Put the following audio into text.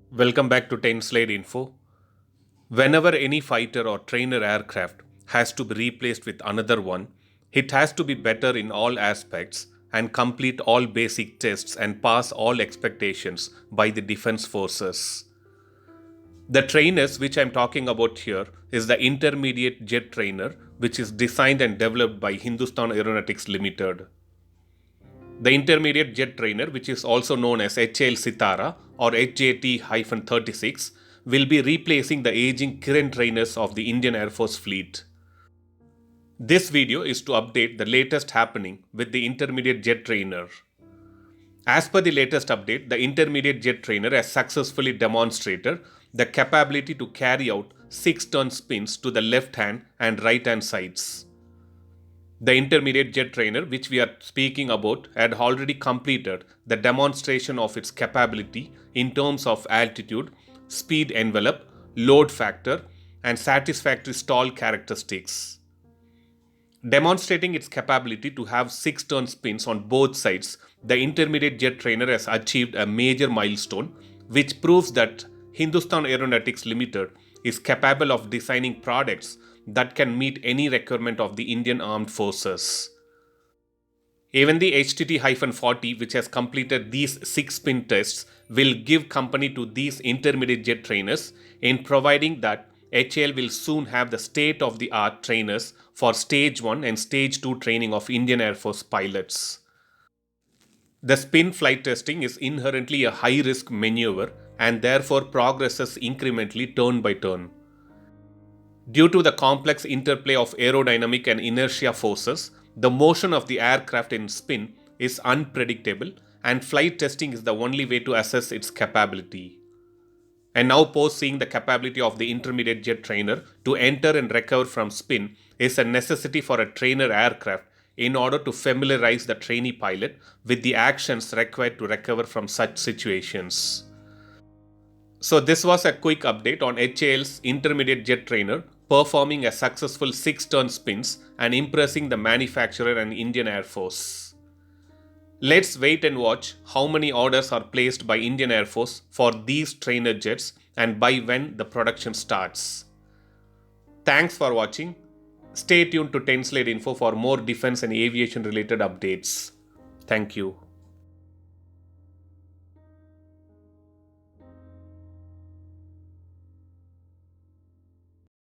Welcome back to 10 Slide Info. Whenever any fighter or trainer aircraft has to be replaced with another one, it has to be better in all aspects and complete all basic tests and pass all expectations by the defense forces. The trainers which I'm talking about here is the intermediate jet trainer, which is designed and developed by Hindustan Aeronautics Limited. The intermediate jet trainer, which is also known as HAL Sitara or HJT-36, will be replacing the aging current trainers of the Indian Air Force fleet. This video is to update the latest happening with the intermediate jet trainer. As per the latest update, the intermediate jet trainer has successfully demonstrated the capability to carry out 6-turn spins to the left hand and right hand sides. The intermediate jet trainer, which we are speaking about, had already completed the demonstration of its capability in terms of altitude, speed envelope, load factor, and satisfactory stall characteristics. Demonstrating its capability to have 6-turn spins on both sides, the intermediate jet trainer has achieved a major milestone, which proves that Hindustan Aeronautics Limited is capable of designing products that can meet any requirement of the Indian Armed Forces. Even the HTT-40, which has completed these 6-spin tests, will give company to these intermediate jet trainers in providing that HAL will soon have the state-of-the-art trainers for Stage 1 and Stage 2 training of Indian Air Force pilots. The spin flight testing is inherently a high-risk maneuver and therefore progresses incrementally turn by turn. Due to the complex interplay of aerodynamic and inertia forces, the motion of the aircraft in spin is unpredictable, and flight testing is the only way to assess its capability. And now post seeing the capability of the intermediate jet trainer to enter and recover from spin is a necessity for a trainer aircraft in order to familiarize the trainee pilot with the actions required to recover from such situations. So this was a quick update on HAL's intermediate jet trainer performing a successful 6-turn spins and impressing the manufacturer and Indian Air Force. Let's wait and watch how many orders are placed by Indian Air Force for these trainer jets and by when the production starts. Thanks for watching. Stay tuned to 10 Slide Info for more defense and aviation related updates. Thank you.